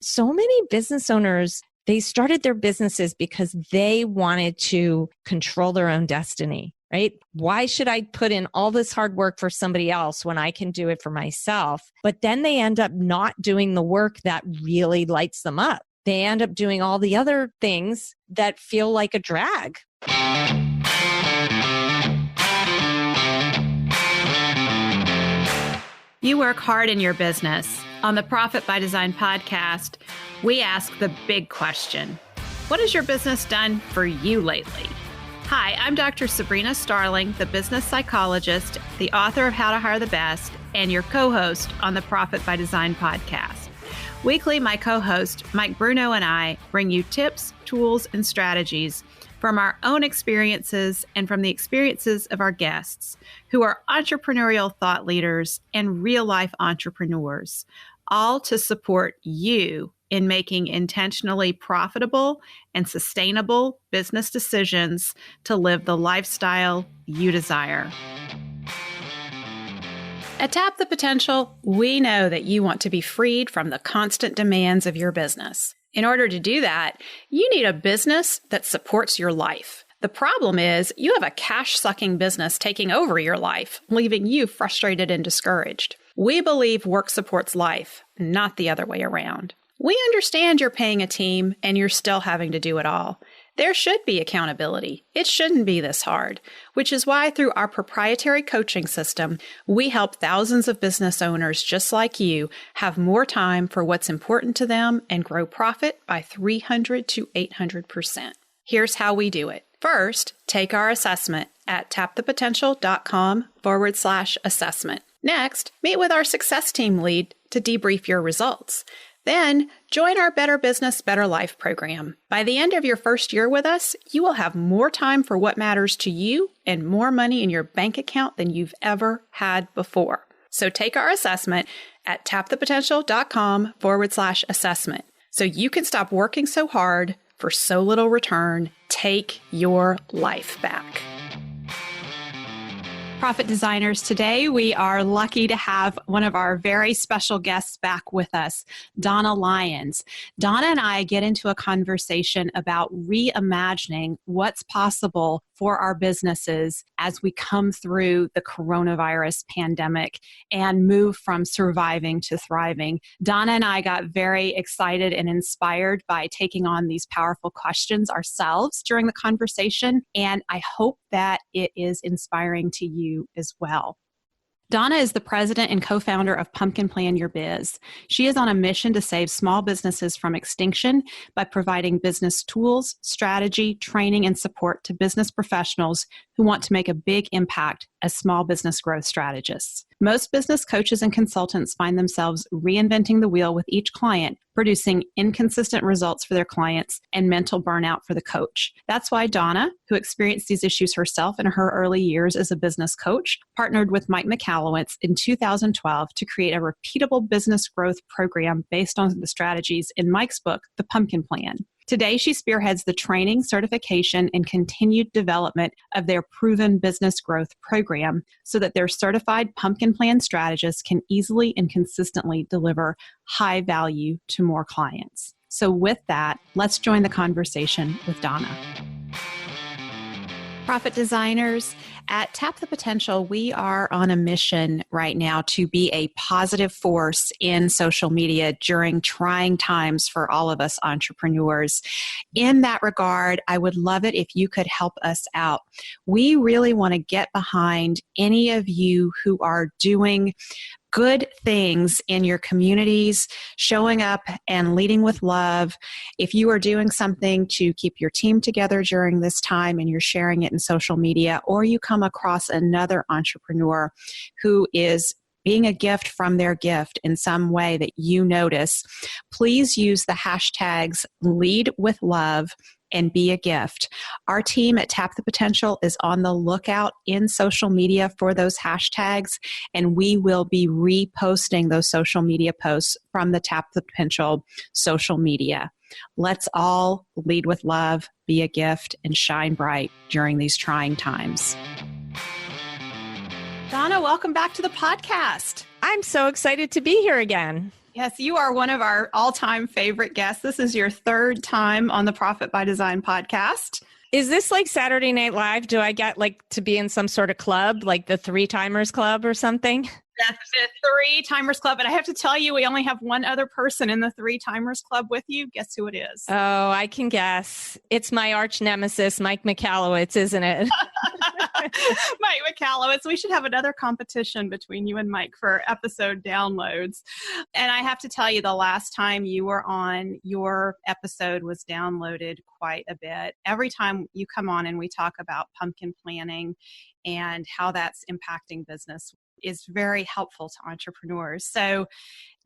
so many business owners, they started their businesses because they wanted to control their own destiny, right? Why should I put in all this hard work for somebody else when I can do it for myself? But then they end up not doing the work that really lights them up. They end up doing all the other things that feel like a drag. You work hard in your business. On the Profit by Design podcast, we ask the big question: what has your business done for you lately? Hi, I'm Dr. Sabrina Starling, the business psychologist, the author of How to Hire the Best, and your co-host on the Profit by Design podcast. Weekly, my co-host, Mike Bruno, and I bring you tips, tools, and strategies from our own experiences and from the experiences of our guests, who are entrepreneurial thought leaders and real-life entrepreneurs, all to support you in making intentionally profitable and sustainable business decisions to live the lifestyle you desire. At Tap the Potential, we know that you want to be freed from the constant demands of your business. In order to do that, you need a business that supports your life. The problem is you have a cash-sucking business taking over your life, leaving you frustrated and discouraged. We believe work supports life, not the other way around. We understand you're paying a team and you're still having to do it all. There should be accountability. It shouldn't be this hard, which is why through our proprietary coaching system, we help thousands of business owners just like you have more time for what's important to them and grow profit by 300 to 800%. Here's how we do it. First, take our assessment at tapthepotential.com/assessment. Next, meet with our success team lead to debrief your results. Then, join our Better Business, Better Life program. By the end of your first year with us, you will have more time for what matters to you and more money in your bank account than you've ever had before. So take our assessment at tapthepotential.com/assessment so you can stop working so hard for so little return. Take your life back. Profit Designers, today we are lucky to have one of our very special guests back with us, Donna Leyens. Donna and I get into a conversation about reimagining what's possible for our businesses as we come through the coronavirus pandemic and move from surviving to thriving. Donna and I got very excited and inspired by taking on these powerful questions ourselves during the conversation, and I hope that it is inspiring to you as well. Donna is the president and co-founder of Pumpkin Plan Your Biz. She is on a mission to save small businesses from extinction by providing business tools, strategy, training, and support to business professionals who want to make a big impact as small business growth strategists. Most business coaches and consultants find themselves reinventing the wheel with each client, producing inconsistent results for their clients and mental burnout for the coach. That's why Donna, who experienced these issues herself in her early years as a business coach, partnered with Mike Michalowicz in 2012 to create a repeatable business growth program based on the strategies in Mike's book, The Pumpkin Plan. Today, she spearheads the training, certification, and continued development of their proven business growth program so that their certified Pumpkin Plan strategists can easily and consistently deliver high value to more clients. So with that, let's join the conversation with Donna. Profit Designers, at Tap the Potential, we are on a mission right now to be a positive force in social media during trying times for all of us entrepreneurs. In that regard, I would love it if you could help us out. We really want to get behind any of you who are doing good things in your communities, showing up and leading with love. If you are doing something to keep your team together during this time and you're sharing it in social media, or you come across another entrepreneur who is being a gift from their gift in some way that you notice, please use the hashtags Lead with Love and Be a Gift. Our team at Tap the Potential is on the lookout in social media for those hashtags, and we will be reposting those social media posts from the Tap the Potential social media. Let's all lead with love, be a gift, and shine bright during these trying times. Donna, welcome back to the podcast. I'm so excited to be here again. Yes, you are one of our all-time favorite guests. This is your third time on the Profit by Design podcast. Is this like Saturday Night Live? Do I get like to be in some sort of club, like the Three Timers Club or something? That's the Three Timers Club. And I have to tell you, we only have one other person in the Three Timers Club with you. Guess who it is? Oh, I can guess. It's my arch nemesis, Mike Michalowicz, isn't it? Mike Michalowicz. We should have another competition between you and Mike for episode downloads. And I have to tell you, the last time you were on, your episode was downloaded quite a bit. Every time you come on and we talk about pumpkin planning and how that's impacting business is very helpful to entrepreneurs. So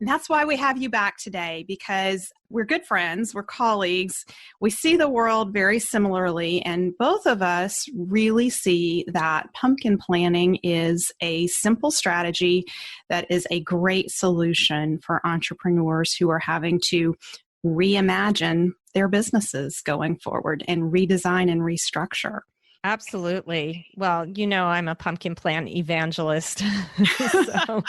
that's why we have you back today, because we're good friends, we're colleagues, we see the world very similarly, and both of us really see that pumpkin planning is a simple strategy that is a great solution for entrepreneurs who are having to reimagine their businesses going forward and redesign and restructure. Absolutely. Well, I'm a pumpkin plan evangelist. So.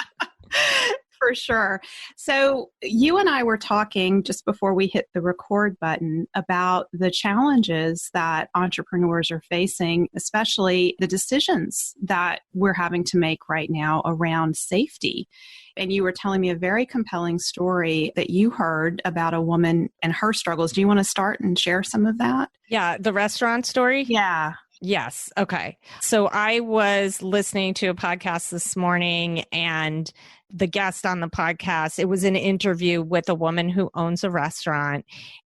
For sure. So you and I were talking just before we hit the record button about the challenges that entrepreneurs are facing, especially the decisions that we're having to make right now around safety. And you were telling me a very compelling story that you heard about a woman and her struggles. Do you want to start and share some of that? Yeah, the restaurant story? Yeah. Yes. Okay. So I was listening to a podcast this morning, and the guest on the podcast, it was an interview with a woman who owns a restaurant,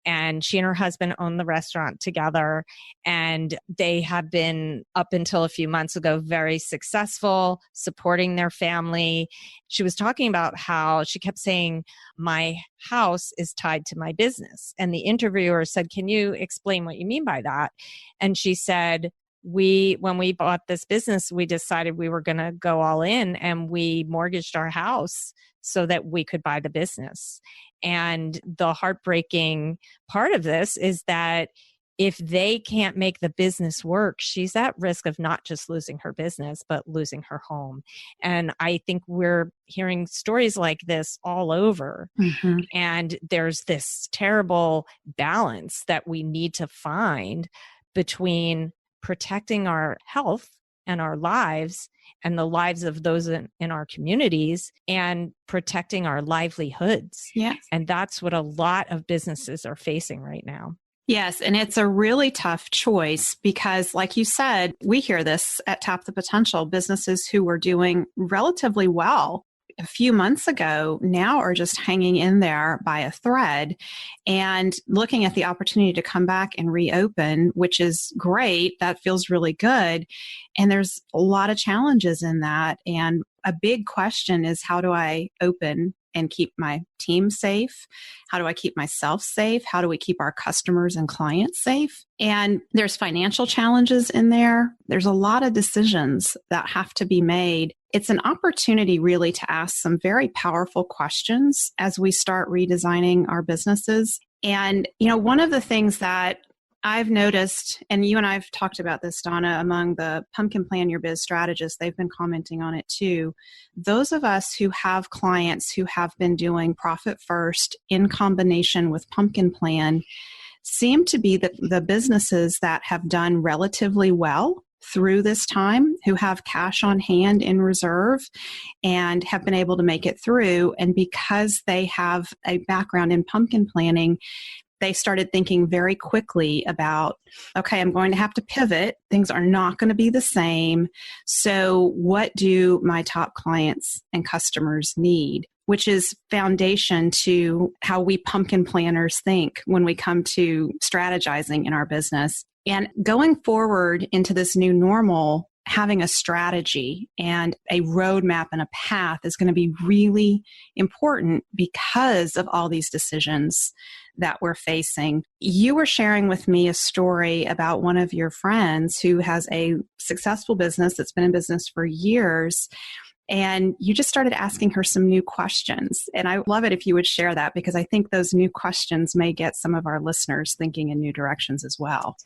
and she and her husband own the restaurant together. And they have been, up until a few months ago, very successful, supporting their family. She was talking about how she kept saying, my house is tied to my business. And the interviewer said, can you explain what you mean by that? And she said, when we bought this business, we decided we were going to go all in, and we mortgaged our house so that we could buy the business. And the heartbreaking part of this is that if they can't make the business work, she's at risk of not just losing her business, but losing her home. And I think we're hearing stories like this all over. Mm-hmm. And there's this terrible balance that we need to find between protecting our health and our lives and the lives of those in our communities, and protecting our livelihoods. Yes. And that's what a lot of businesses are facing right now. Yes, and it's a really tough choice because, like you said, we hear this at Tap the Potential. Businesses who were doing relatively well a few months ago now are just hanging in there by a thread and looking at the opportunity to come back and reopen, which is great. That feels really good. And there's a lot of challenges in that. And a big question is, how do I open and keep my team safe? How do I keep myself safe? How do we keep our customers and clients safe? And there's financial challenges in there. There's a lot of decisions that have to be made. It's an opportunity really to ask some very powerful questions as we start redesigning our businesses. And, one of the things that I've noticed, and you and I've talked about this, Donna, among the Pumpkin Plan Your Biz strategists, they've been commenting on it too. Those of us who have clients who have been doing Profit First in combination with Pumpkin Plan seem to be the businesses that have done relatively well through this time, who have cash on hand in reserve and have been able to make it through. And because they have a background in pumpkin planning, they started thinking very quickly about, okay, I'm going to have to pivot. Things are not going to be the same. So what do my top clients and customers need? Which is foundation to how we pumpkin planners think when we come to strategizing in our business. And going forward into this new normal, having a strategy and a roadmap and a path is going to be really important because of all these decisions that we're facing. You were sharing with me a story about one of your friends who has a successful business that's been in business for years, and you just started asking her some new questions. And I love it if you would share that, because I think those new questions may get some of our listeners thinking in new directions as well.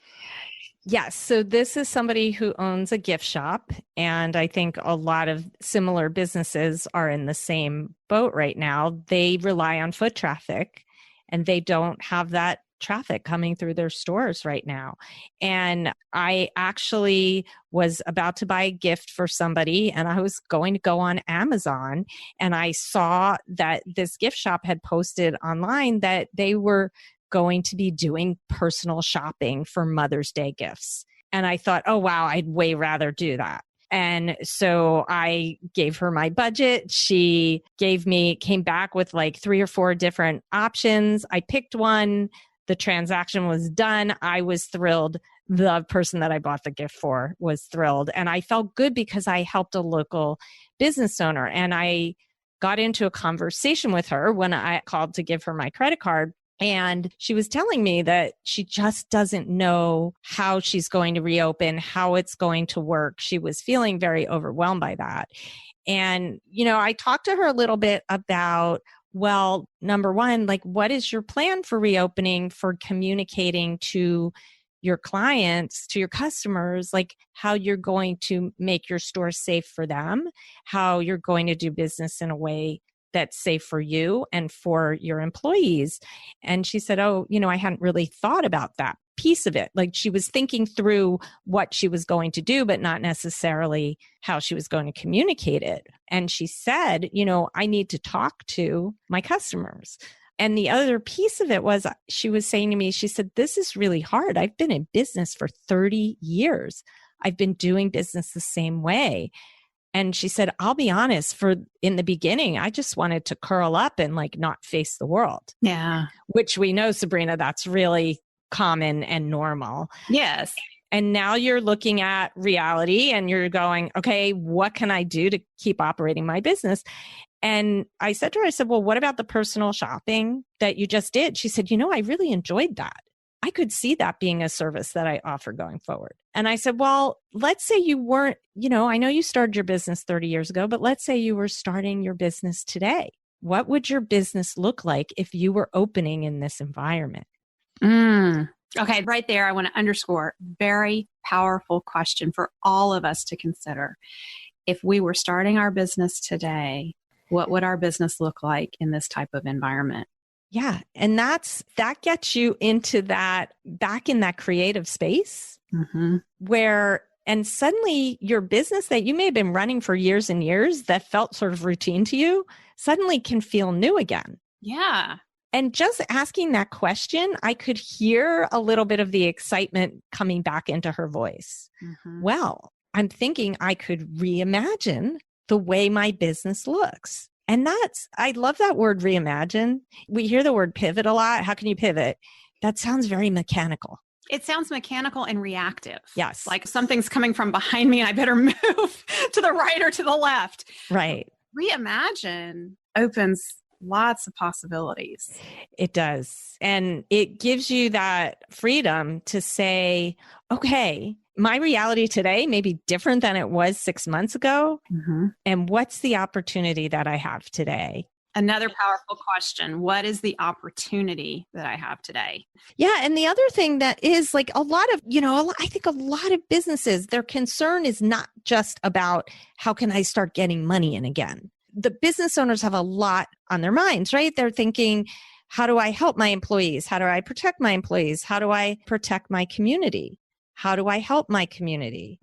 Yes. So this is somebody who owns a gift shop. And I think a lot of similar businesses are in the same boat right now. They rely on foot traffic and they don't have that traffic coming through their stores right now. And I actually was about to buy a gift for somebody and I was going to go on Amazon and I saw that this gift shop had posted online that they were going to be doing personal shopping for Mother's Day gifts. And I thought, oh, wow, I'd way rather do that. And so I gave her my budget. She came back with like 3 or 4 different options. I picked one. The transaction was done. I was thrilled. The person that I bought the gift for was thrilled. And I felt good because I helped a local business owner. And I got into a conversation with her when I called to give her my credit card. And she was telling me that she just doesn't know how she's going to reopen, how it's going to work. She was feeling very overwhelmed by that. And, I talked to her a little bit about, well, number one, like, what is your plan for reopening, for communicating to your clients, to your customers, like how you're going to make your store safe for them, how you're going to do business in a way that's safe for you and for your employees. And she said, oh, I hadn't really thought about that piece of it. Like she was thinking through what she was going to do, but not necessarily how she was going to communicate it. And she said, I need to talk to my customers. And the other piece of it was she was saying to me, she said, this is really hard. I've been in business for 30 years. I've been doing business the same way. And she said, I'll be honest, in the beginning, I just wanted to curl up and like not face the world. Yeah. Which we know, Sabrina, that's really common and normal. Yes. And now you're looking at reality and you're going, okay, what can I do to keep operating my business? And I said to her, well, what about the personal shopping that you just did? She said, I really enjoyed that. I could see that being a service that I offer going forward. And I said, well, let's say you weren't, I know you started your business 30 years ago, but let's say you were starting your business today. What would your business look like if you were opening in this environment? Okay, right there, I want to underscore, very powerful question for all of us to consider. If we were starting our business today, what would our business look like in this type of environment? Yeah. And that gets you into back in that creative space where, and suddenly your business that you may have been running for years and years that felt sort of routine to you suddenly can feel new again. Yeah. And just asking that question, I could hear a little bit of the excitement coming back into her voice. Well, I'm thinking I could reimagine the way my business looks. And I love that word reimagine. We hear the word pivot a lot. How can you pivot? That sounds very mechanical. It sounds mechanical and reactive. Yes. Like something's coming from behind me and I better move to the right or to the left. Right. Reimagine opens lots of possibilities. It does. And it gives you that freedom to say, okay, my reality today may be different than it was 6 months ago. And what's the opportunity that I have today? Another powerful question. What is the opportunity that I have today? Yeah. And the other thing that is like a lot of, I think a lot of businesses, their concern is not just about how can I start getting money in again. The business owners have a lot on their minds, right? They're thinking, how do I help my employees? How do I protect my employees? How do I protect my community? How do I help my community?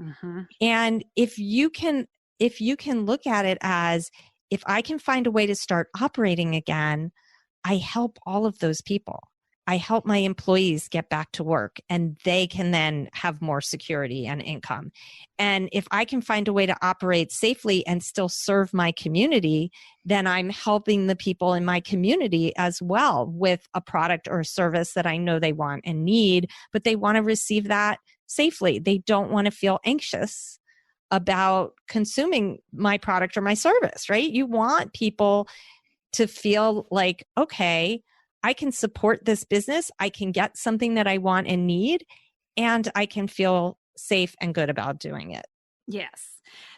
And if you can look at it as, if I can find a way to start operating again, I help all of those people. I help my employees get back to work and they can then have more security and income. And if I can find a way to operate safely and still serve my community, then I'm helping the people in my community as well with a product or a service that I know they want and need, but they want to receive that safely. They don't want to feel anxious about consuming my product or my service, right? You want people to feel like, okay, I can support this business. I can get something that I want and need, and I can feel safe and good about doing it. Yes.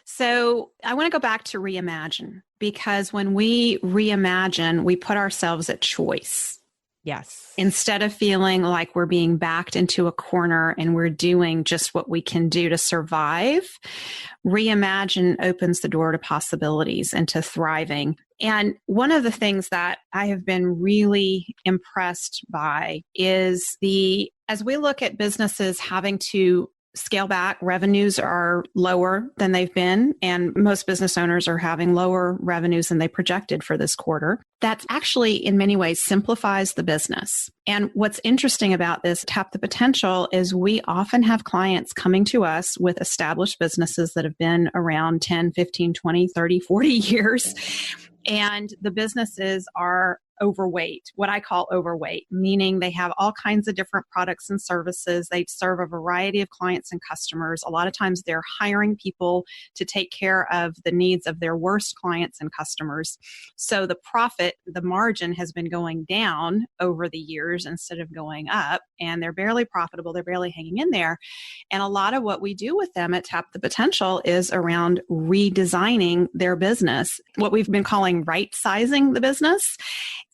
So I want to go back to reimagine, because when we reimagine, we put ourselves at choice. Yes. Instead of feeling like we're being backed into a corner and we're doing just what we can do to survive, reimagine opens the door to possibilities and to thriving. And one of the things that I have been really impressed by is as we look at businesses having to scale back, revenues are lower than they've been, and most business owners are having lower revenues than they projected for this quarter. That actually, in many ways, simplifies the business. And what's interesting about this Tap the Potential is we often have clients coming to us with established businesses that have been around 10, 15, 20, 30, 40 years. And the businesses are overweight, what I call overweight, meaning they have all kinds of different products and services. They serve a variety of clients and customers. A lot of times they're hiring people to take care of the needs of their worst clients and customers. So the profit, the margin has been going down over the years instead of going up, and they're barely profitable. They're barely hanging in there. And a lot of what we do with them at Tap the Potential is around redesigning their business, what we've been calling right sizing the business.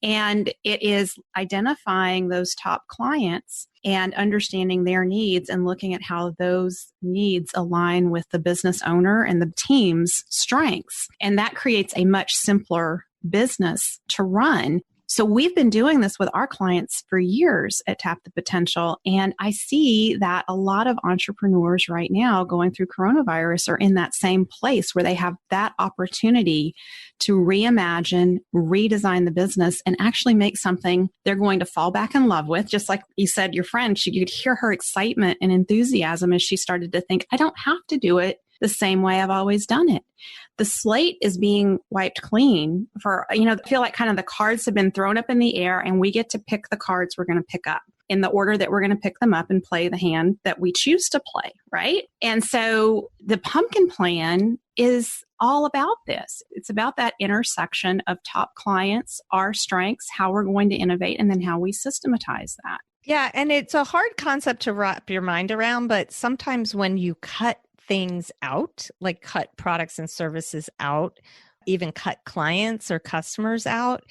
And it is identifying those top clients and understanding their needs and looking at how those needs align with the business owner and the team's strengths. And that creates a much simpler business to run. So we've been doing this with our clients for years at Tap the Potential. And I see that a lot of entrepreneurs right now going through coronavirus are in that same place where they have that opportunity to reimagine, redesign the business, and actually make something they're going to fall back in love with. Just like you said, your friend, you could hear her excitement and enthusiasm as she started to think, I don't have to do it the same way I've always done it. The slate is being wiped clean for, I feel like kind of the cards have been thrown up in the air and we get to pick the cards we're going to pick up in the order that we're going to pick them up and play the hand that we choose to play, right? And so the Pumpkin Plan is all about this. It's about that intersection of top clients, our strengths, how we're going to innovate, and then how we systematize that. Yeah, and it's a hard concept to wrap your mind around, but sometimes when you cut things out, like cut products and services out, even cut clients or customers out,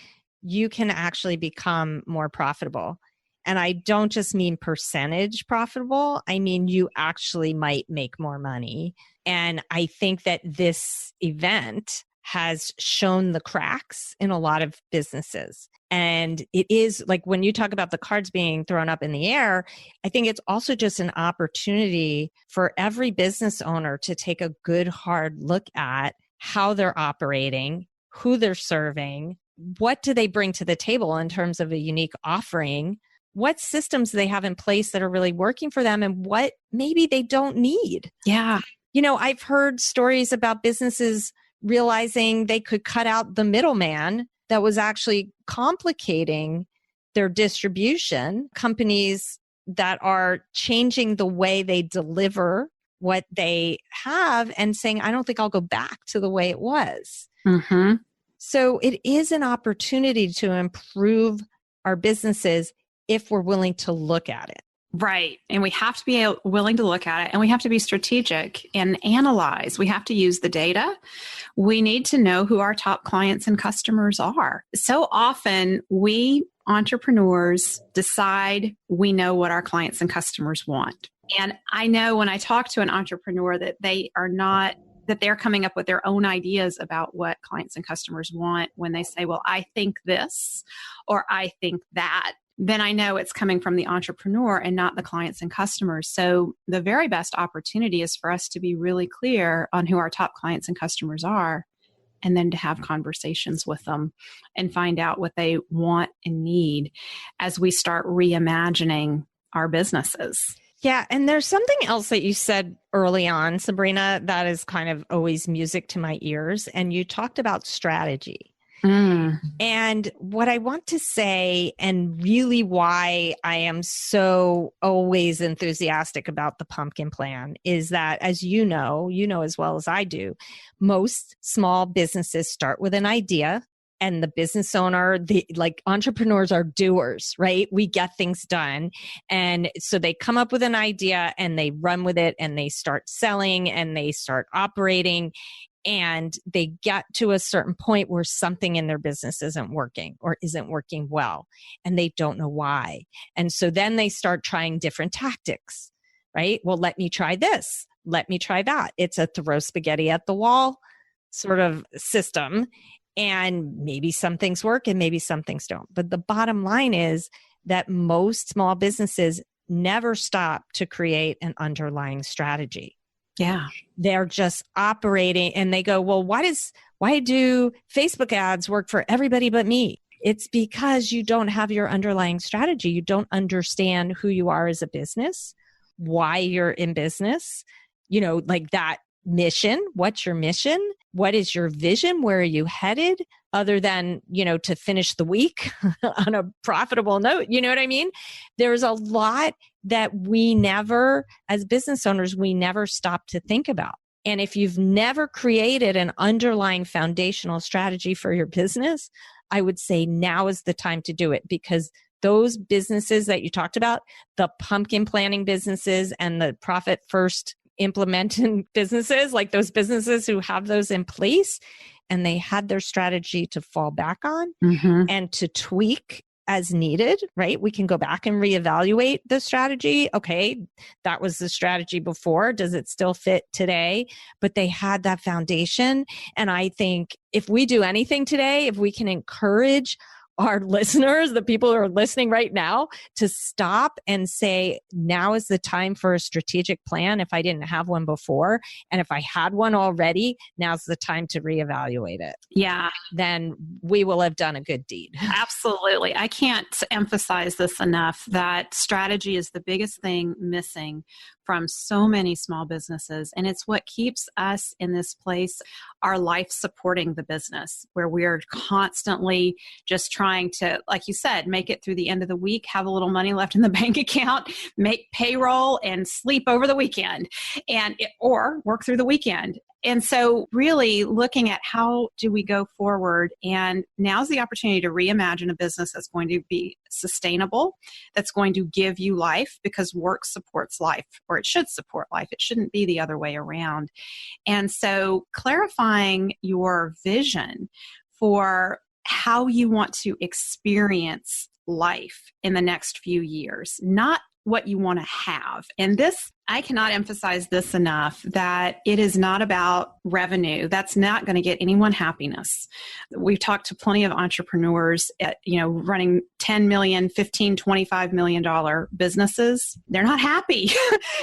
you can actually become more profitable. And I don't just mean percentage profitable. I mean, you actually might make more money. And I think that this event has shown the cracks in a lot of businesses. And it is like when you talk about the cards being thrown up in the air, I think it's also just an opportunity for every business owner to take a good hard look at how they're operating, who they're serving, what do they bring to the table in terms of a unique offering, what systems they have in place that are really working for them, and what maybe they don't need. Yeah. I've heard stories about businesses realizing they could cut out the middleman that was actually complicating their distribution, companies that are changing the way they deliver what they have and saying, I don't think I'll go back to the way it was. Mm-hmm. So it is an opportunity to improve our businesses if we're willing to look at it. Right. And we have to be willing to look at it, and we have to be strategic and analyze. We have to use the data. We need to know who our top clients and customers are. So often we entrepreneurs decide we know what our clients and customers want. And I know when I talk to an entrepreneur that they're coming up with their own ideas about what clients and customers want when they say, well, I think this, or I think that. Then I know it's coming from the entrepreneur and not the clients and customers. So the very best opportunity is for us to be really clear on who our top clients and customers are, and then to have conversations with them and find out what they want and need as we start reimagining our businesses. Yeah. And there's something else that you said early on, Sabrina, that is kind of always music to my ears. And you talked about strategy. And what I want to say, and really why I am so always enthusiastic about the Pumpkin Plan, is that, as you know as well as I do, most small businesses start with an idea, and the business owner, entrepreneurs are doers, right? We get things done. And so they come up with an idea and they run with it and they start selling and they start operating. and they get to a certain point where something in their business isn't working or isn't working well, and they don't know why. And so then they start trying different tactics, right? Well, let me try this. Let me try that. It's a throw spaghetti at the wall sort of system. And maybe some things work and maybe some things don't. But the bottom line is that most small businesses never stop to create an underlying strategy. Yeah. They're just operating and they go, well, why do Facebook ads work for everybody but me? It's because you don't have your underlying strategy. You don't understand who you are as a business, why you're in business, like that mission. What's your mission? What is your vision? Where are you headed? Other than, to finish the week on a profitable note, you know what I mean? There's a lot that we never, as business owners, we never stop to think about. And if you've never created an underlying foundational strategy for your business, I would say now is the time to do it, because those businesses that you talked about, the pumpkin planning businesses and the profit first implementing businesses, like those businesses who have those in place and they had their strategy to fall back on and to tweak as needed, right? We can go back and reevaluate the strategy. Okay, that was the strategy before. Does it still fit today? But they had that foundation. And I think if we do anything today, if we can encourage our listeners, the people who are listening right now, to stop and say, now is the time for a strategic plan if I didn't have one before. And if I had one already, now's the time to reevaluate it. Yeah. Then we will have done a good deed. Absolutely. I can't emphasize this enough that strategy is the biggest thing missing from so many small businesses. And it's what keeps us in this place, our life supporting the business, where we're constantly just trying to, like you said, make it through the end of the week, have a little money left in the bank account, make payroll and sleep over the weekend or work through the weekend. And so really looking at how do we go forward, and now's the opportunity to reimagine a business that's going to be sustainable, that's going to give you life, because work supports life, or it should support life. It shouldn't be the other way around. And so clarifying your vision for how you want to experience life in the next few years, not what you want to have. And this, I cannot emphasize this enough, that it is not about revenue. That's not going to get anyone happiness. We've talked to plenty of entrepreneurs at, running $10 million, $15, $25 million businesses. They're not happy.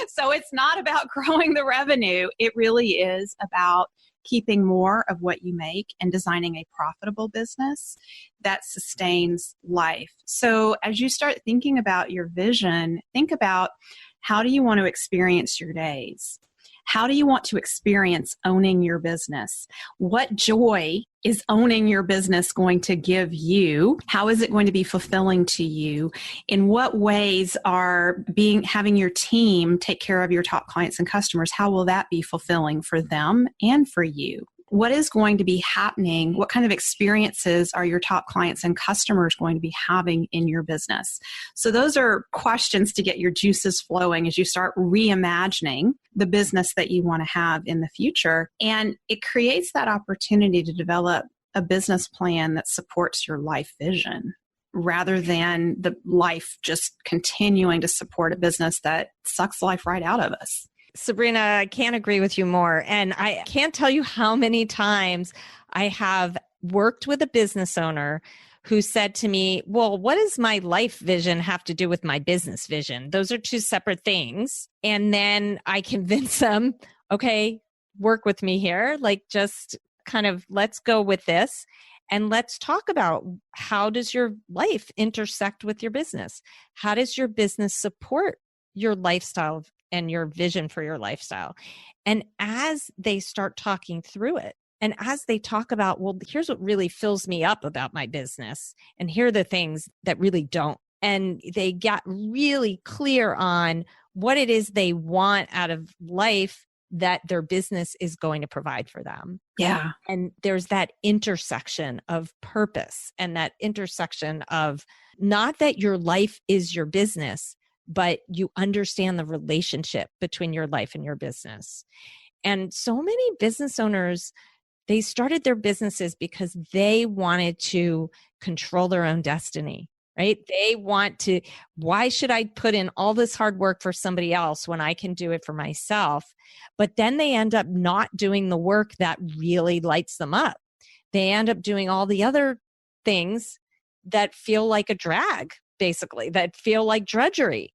So it's not about growing the revenue. It really is about keeping more of what you make and designing a profitable business that sustains life. So as you start thinking about your vision, think about, how do you want to experience your days? How do you want to experience owning your business? What joy is owning your business going to give you? How is it going to be fulfilling to you? In what ways are having your team take care of your top clients and customers? How will that be fulfilling for them and for you? What is going to be happening? What kind of experiences are your top clients and customers going to be having in your business? So those are questions to get your juices flowing as you start reimagining the business that you want to have in the future. And it creates that opportunity to develop a business plan that supports your life vision, rather than the life just continuing to support a business that sucks life right out of us. Sabrina, I can't agree with you more. And I can't tell you how many times I have worked with a business owner who said to me, well, what does my life vision have to do with my business vision? Those are two separate things. And then I convince them, okay, work with me here. Like, just kind of, let's go with this. And let's talk about, how does your life intersect with your business? How does your business support your lifestyle and your vision for your lifestyle? And as they start talking through it, and as they talk about, well, here's what really fills me up about my business, and here are the things that really don't. And they got really clear on what it is they want out of life that their business is going to provide for them. Yeah. And there's that intersection of purpose, and that intersection of, not that your life is your business, but you understand the relationship between your life and your business. And so many business owners, they started their businesses because they wanted to control their own destiny, right? They want to, why should I put in all this hard work for somebody else when I can do it for myself? But then they end up not doing the work that really lights them up. They end up doing all the other things that feel like a drag, basically, that feel like drudgery.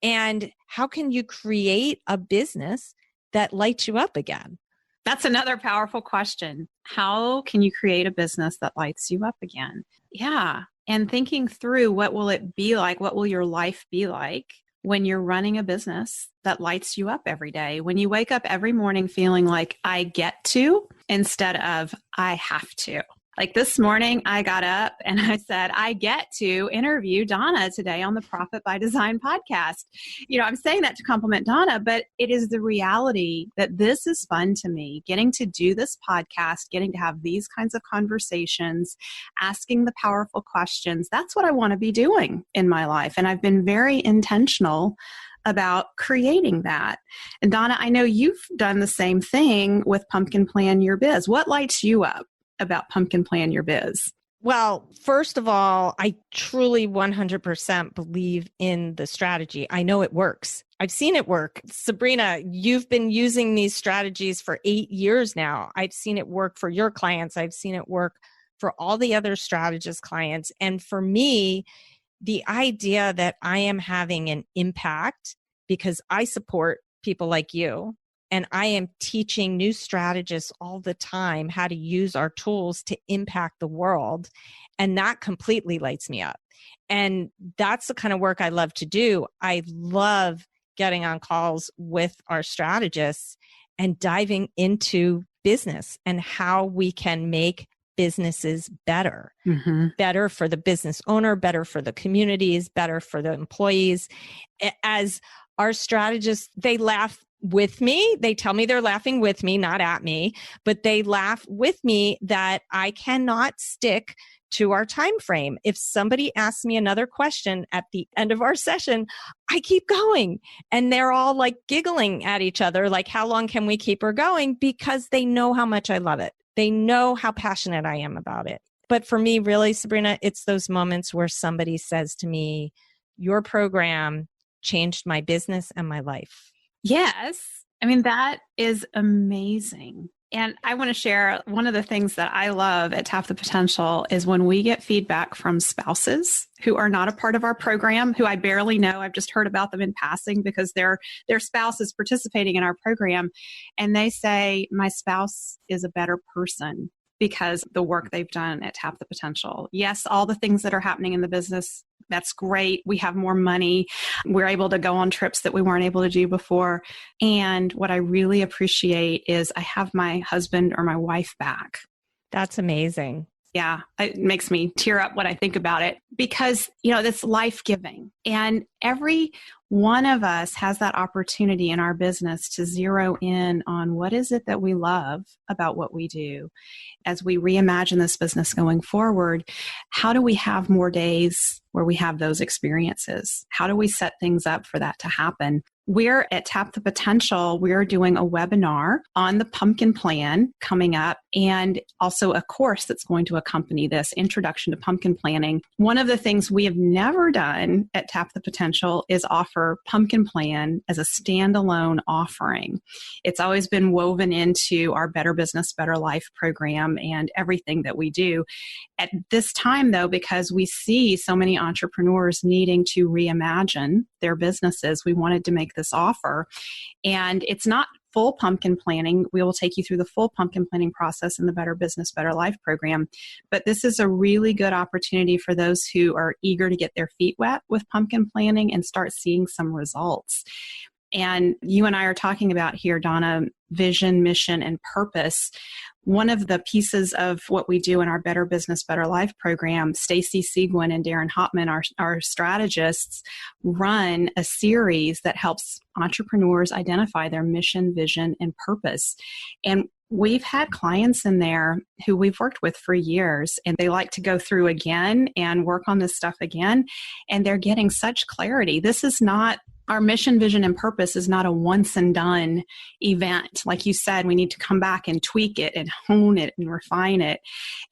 And how can you create a business that lights you up again? That's another powerful question. How can you create a business that lights you up again? Yeah. And thinking through, what will it be like? What will your life be like when you're running a business that lights you up every day? When you wake up every morning feeling like I get to instead of I have to. Like this morning, I got up and I said, I get to interview Donna today on the Profit by Design podcast. You know, I'm saying that to compliment Donna, but it is the reality that this is fun to me, getting to do this podcast, getting to have these kinds of conversations, asking the powerful questions. That's what I want to be doing in my life. And I've been very intentional about creating that. And Donna, I know you've done the same thing with Pumpkin Plan Your Biz. What lights you up about Pumpkin Plan Your Biz? Well, first of all, I truly 100% believe in the strategy. I know it works. I've seen it work. Sabrina, you've been using these strategies for 8 years now. I've seen it work for your clients. I've seen it work for all the other strategist clients. And for me, the idea that I am having an impact because I support people like you, and I am teaching new strategists all the time how to use our tools to impact the world. And that completely lights me up. And that's the kind of work I love to do. I love getting on calls with our strategists and diving into business and how we can make businesses better, better for the business owner, better for the communities, better for the employees. As our strategists, they laugh with me. They tell me they're laughing with me, not at me, but they laugh with me that I cannot stick to our time frame. If somebody asks me another question at the end of our session, I keep going. And they're all like giggling at each other, like, how long can we keep her going? Because they know how much I love it. They know how passionate I am about it. But for me, really, Sabrina, it's those moments where somebody says to me, your program changed my business and my life. Yes. I mean, that is amazing. And I want to share one of the things that I love at Tap the Potential is when we get feedback from spouses who are not a part of our program, who I barely know. I've just heard about them in passing because their spouse is participating in our program. And they say, my spouse is a better person because the work they've done at Tap the Potential. Yes, all the things that are happening in the business, that's great. We have more money. We're able to go on trips that we weren't able to do before. And what I really appreciate is I have my husband or my wife back. That's amazing. Yeah, it makes me tear up when I think about it because, you know, that's life-giving. And every one of us has that opportunity in our business to zero in on what is it that we love about what we do. As we reimagine this business going forward, how do we have more days where we have those experiences? How do we set things up for that to happen? We're at Tap the Potential. We're doing a webinar on the Pumpkin Plan coming up and also a course that's going to accompany this, Introduction to Pumpkin Planning. One of the things we have never done at Tap the Potential is offer Pumpkin Plan as a standalone offering. It's always been woven into our Better Business, Better Life program and everything that we do. At this time, though, because we see so many entrepreneurs needing to reimagine their businesses, we wanted to make this offer. And it's not full pumpkin planning. We will take you through the full pumpkin planning process in the Better Business, Better Life program. But this is a really good opportunity for those who are eager to get their feet wet with pumpkin planning and start seeing some results. And you and I are talking about here, Donna, vision, mission, and purpose. One of the pieces of what we do in our Better Business, Better Life program, Stacy Seguin and Darren Hopman, our strategists, run a series that helps entrepreneurs identify their mission, vision, and purpose. And we've had clients in there who we've worked with for years, and they like to go through again and work on this stuff again, and they're getting such clarity. This is not Our mission, vision, and purpose is not a once and done event. Like you said, we need to come back and tweak it and hone it and refine it.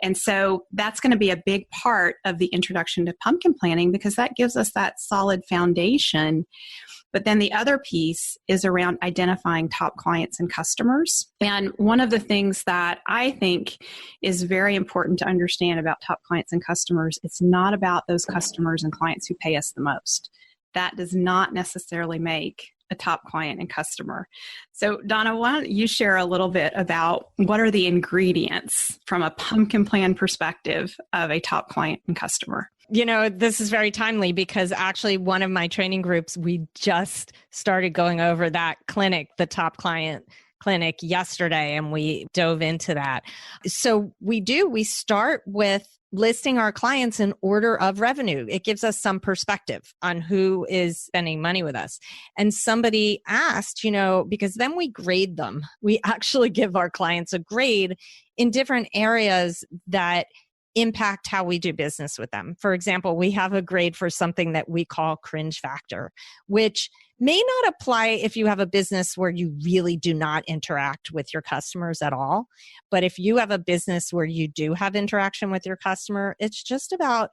And so that's going to be a big part of the introduction to pumpkin planning, because that gives us that solid foundation. But then the other piece is around identifying top clients and customers. And one of the things that I think is very important to understand about top clients and customers, it's not about those customers and clients who pay us the most. That does not necessarily make a top client and customer. So Donna, why don't you share a little bit about what are the ingredients from a pumpkin plan perspective of a top client and customer? This is very timely because actually one of my training groups, we just started going over that clinic, the top client clinic yesterday, and we dove into that. So we start with listing our clients in order of revenue. It gives us some perspective on who is spending money with us. And somebody asked, because then we grade them. We actually give our clients a grade in different areas that impact how we do business with them. For example, we have a grade for something that we call Cringe Factor, which may not apply if you have a business where you really do not interact with your customers at all. But if you have a business where you do have interaction with your customer, it's just about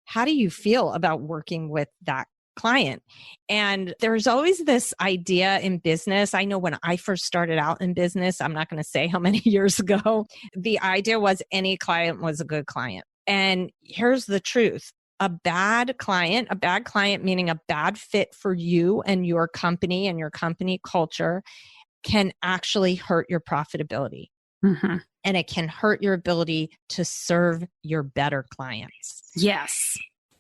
how do you feel about working with that client. And there's always this idea in business. I know when I first started out in business, I'm not going to say how many years ago, the idea was any client was a good client. And here's the truth. A bad client meaning a bad fit for you and your company culture, can actually hurt your profitability. Mm-hmm. And it can hurt your ability to serve your better clients. Yes.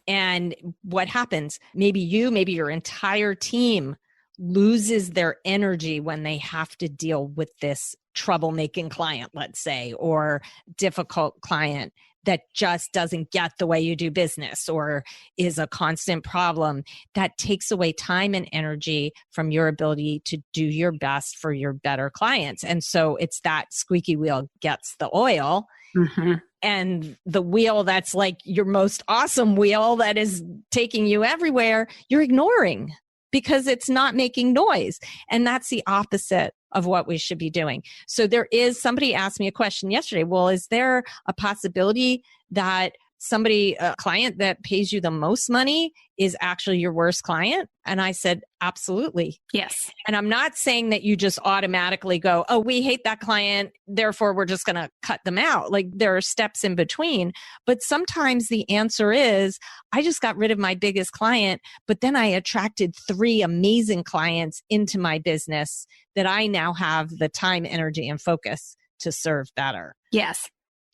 And what happens? Maybe your entire team loses their energy when they have to deal with this troublemaking client, let's say, or difficult client that just doesn't get the way you do business or is a constant problem. That takes away time and energy from your ability to do your best for your better clients. And so it's that squeaky wheel gets the oil. Mm-hmm. And the wheel that's like your most awesome wheel that is taking you everywhere, you're ignoring because it's not making noise. And that's the opposite of what we should be doing. So somebody asked me a question yesterday. Well, is there a possibility that a client that pays you the most money is actually your worst client? And I said, absolutely. Yes. And I'm not saying that you just automatically go, oh, we hate that client, therefore we're just going to cut them out. Like there are steps in between. But sometimes the answer is, I just got rid of my biggest client, but then I attracted 3 amazing clients into my business that I now have the time, energy, and focus to serve better. Yes.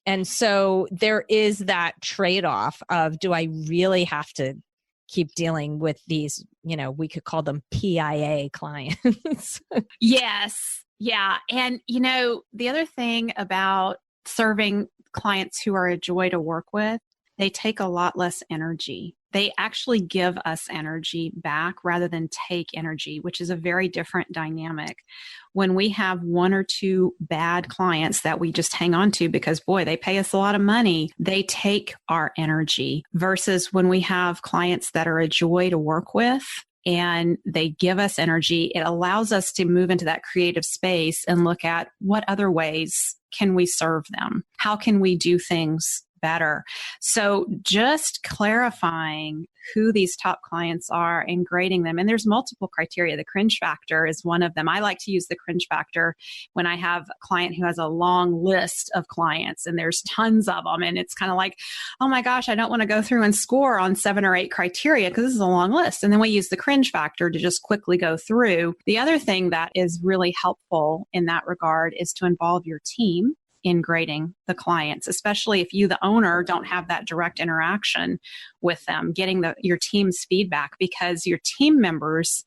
And so there is that trade-off of, do I really have to keep dealing with these, we could call them PIA clients? Yes. Yeah. And, the other thing about serving clients who are a joy to work with, they take a lot less energy. They actually give us energy back rather than take energy, which is a very different dynamic. When we have 1 or 2 bad clients that we just hang on to because, boy, they pay us a lot of money, they take our energy, versus when we have clients that are a joy to work with and they give us energy, it allows us to move into that creative space and look at what other ways can we serve them? How can we do things better? So just clarifying who these top clients are and grading them. And there's multiple criteria. The Cringe Factor is one of them. I like to use the Cringe Factor when I have a client who has a long list of clients and there's tons of them. And it's kind of like, oh my gosh, I don't want to go through and score on 7 or 8 criteria because this is a long list. And then we use the Cringe Factor to just quickly go through. The other thing that is really helpful in that regard is to involve your team in grading the clients, especially if you, the owner, don't have that direct interaction with them, getting your team's feedback, because your team members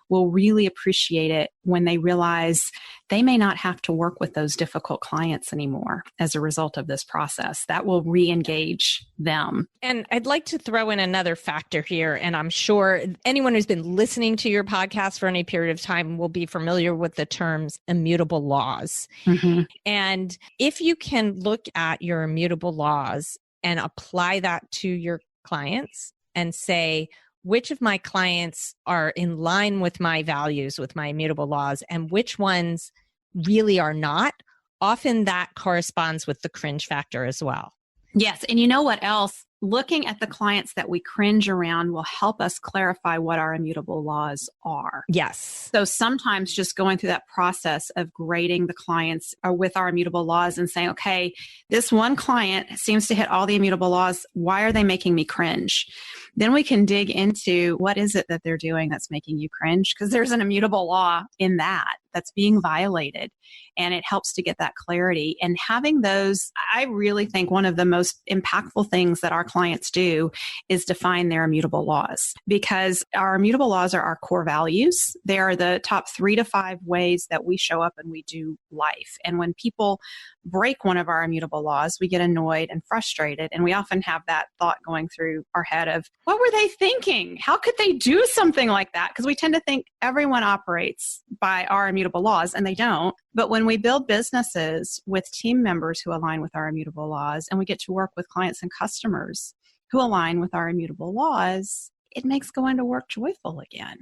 will really appreciate it when they realize they may not have to work with those difficult clients anymore as a result of this process. That will re-engage them. And I'd like to throw in another factor here, and I'm sure anyone who's been listening to your podcast for any period of time will be familiar with the terms immutable laws. Mm-hmm. And if you can look at your immutable laws and apply that to your clients and say, which of my clients are in line with my values, with my immutable laws, and which ones really are not, often that corresponds with the cringe factor as well. Yes. And you know what else? Looking at the clients that we cringe around will help us clarify what our immutable laws are. Yes. So sometimes just going through that process of grading the clients with our immutable laws and saying, okay, this one client seems to hit all the immutable laws. Why are they making me cringe? Then we can dig into what is it that they're doing that's making you cringe? Because there's an immutable law in that that's being violated. And it helps to get that clarity. And having those, I really think one of the most impactful things that our clients do is define their immutable laws, because our immutable laws are our core values. They are the top 3 to 5 ways that we show up and we do life. And when people break one of our immutable laws, we get annoyed and frustrated. And we often have that thought going through our head of, what were they thinking? How could they do something like that? Because we tend to think everyone operates by our immutable laws, and they don't. But when we build businesses with team members who align with our immutable laws, and we get to work with clients and customers who align with our immutable laws, it makes going to work joyful again.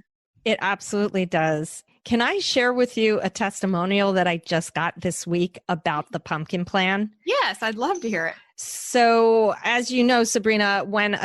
It absolutely does. Can I share with you a testimonial that I just got this week about the Pumpkin Plan? Yes, I'd love to hear it. So, as you know, Sabrina, when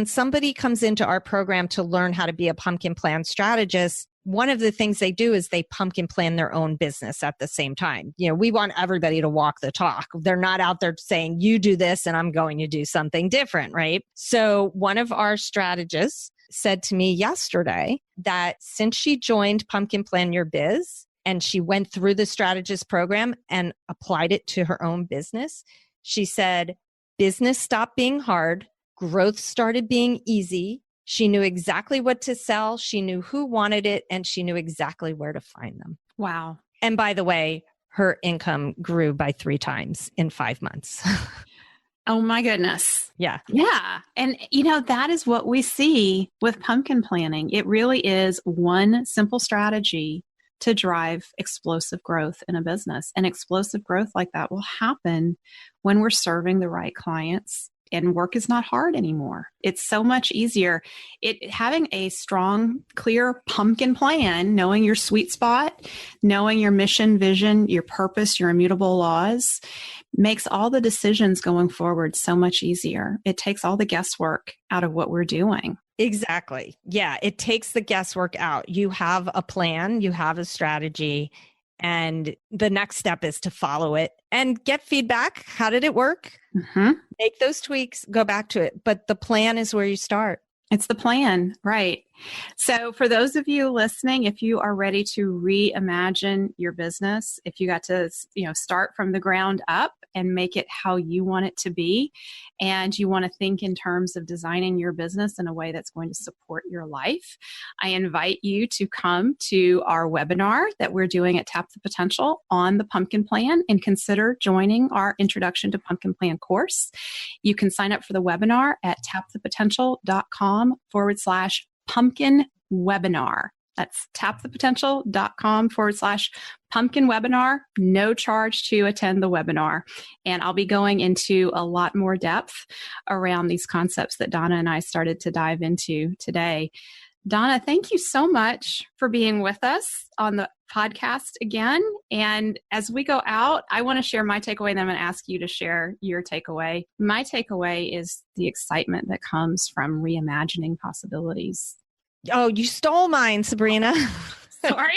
somebody comes into our program to learn how to be a Pumpkin Plan strategist, one of the things they do is they pumpkin plan their own business at the same time. You know, we want everybody to walk the talk. They're not out there saying, you do this and I'm going to do something different, right? So one of our strategists said to me yesterday that since she joined Pumpkin Plan Your Biz and she went through the strategist program and applied it to her own business, she said, business stopped being hard, growth started being easy. She knew exactly what to sell. She knew who wanted it, and she knew exactly where to find them. Wow. And by the way, her income grew by 3 times in 5 months. Oh my goodness. Yeah. Yeah. And that is what we see with pumpkin planning. It really is one simple strategy to drive explosive growth in a business. And explosive growth like that will happen when we're serving the right clients. And work is not hard anymore. It's so much easier. Having a strong, clear pumpkin plan, knowing your sweet spot, knowing your mission, vision, your purpose, your immutable laws, makes all the decisions going forward so much easier. It takes all the guesswork out of what we're doing. Exactly. Yeah, it takes the guesswork out. You have a plan, you have a strategy, and the next step is to follow it and get feedback. How did it work? Mm-hmm. Make those tweaks, go back to it. But the plan is where you start. It's the plan, right? So for those of you listening, if you are ready to reimagine your business, if you got to, start from the ground up and make it how you want it to be, and you want to think in terms of designing your business in a way that's going to support your life, I invite you to come to our webinar that we're doing at Tap the Potential on the Pumpkin Plan and consider joining our Introduction to Pumpkin Plan course. You can sign up for the webinar at tapthepotential.com/pumpkin webinar. That's tapthepotential.com/pumpkin webinar. No charge to attend the webinar. And I'll be going into a lot more depth around these concepts that Donna and I started to dive into today. Donna, thank you so much for being with us on the podcast again. And as we go out, I want to share my takeaway, and then I'm going to ask you to share your takeaway. My takeaway is the excitement that comes from reimagining possibilities. Oh, you stole mine, Sabrina. Sorry.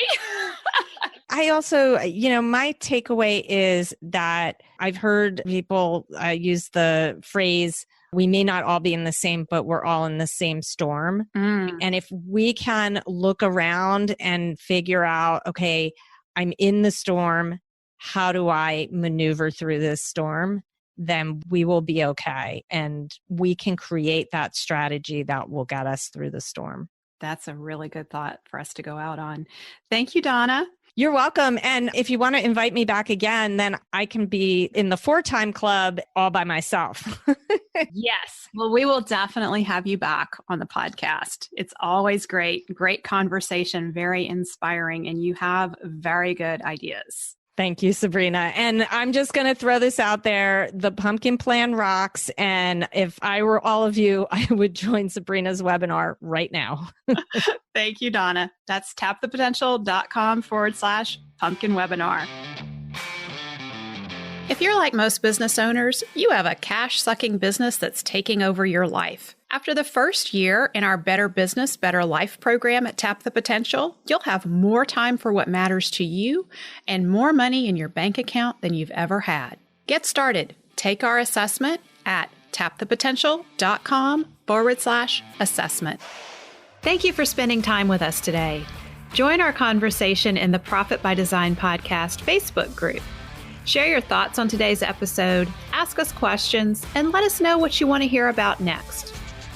I also, my takeaway is that I've heard people use the phrase, we may not all be in the same, but we're all in the same storm. And if we can look around and figure out, okay, I'm in the storm, how do I maneuver through this storm? Then we will be okay. And we can create that strategy that will get us through the storm. That's a really good thought for us to go out on. Thank you, Donna. You're welcome. And if you want to invite me back again, then I can be in the 4-time club all by myself. Yes. Well, we will definitely have you back on the podcast. It's always great conversation, very inspiring, and you have very good ideas. Thank you, Sabrina. And I'm just going to throw this out there. The Pumpkin Plan rocks. And if I were all of you, I would join Sabrina's webinar right now. Thank you, Donna. That's tapthepotential.com/pumpkin webinar. If you're like most business owners, you have a cash-sucking business that's taking over your life. After the first year in our Better Business, Better Life program at Tap the Potential, you'll have more time for what matters to you and more money in your bank account than you've ever had. Get started. Take our assessment at tapthepotential.com/assessment. Thank you for spending time with us today. Join our conversation in the Profit by Design podcast Facebook group. Share your thoughts on today's episode, ask us questions, and let us know what you want to hear about next.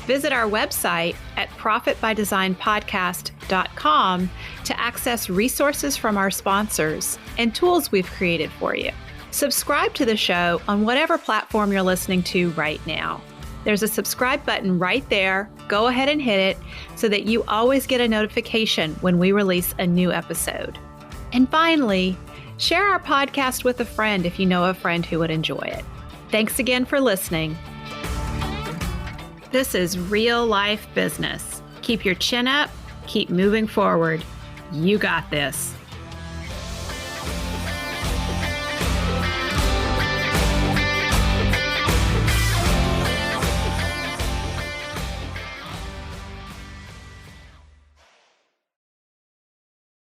Visit our website at profitbydesignpodcast.com to access resources from our sponsors and tools we've created for you. Subscribe to the show on whatever platform you're listening to right now. There's a subscribe button right there. Go ahead and hit it so that you always get a notification when we release a new episode. And finally, share our podcast with a friend if you know a friend who would enjoy it. Thanks again for listening. This is real life business. Keep your chin up, keep moving forward. You got this.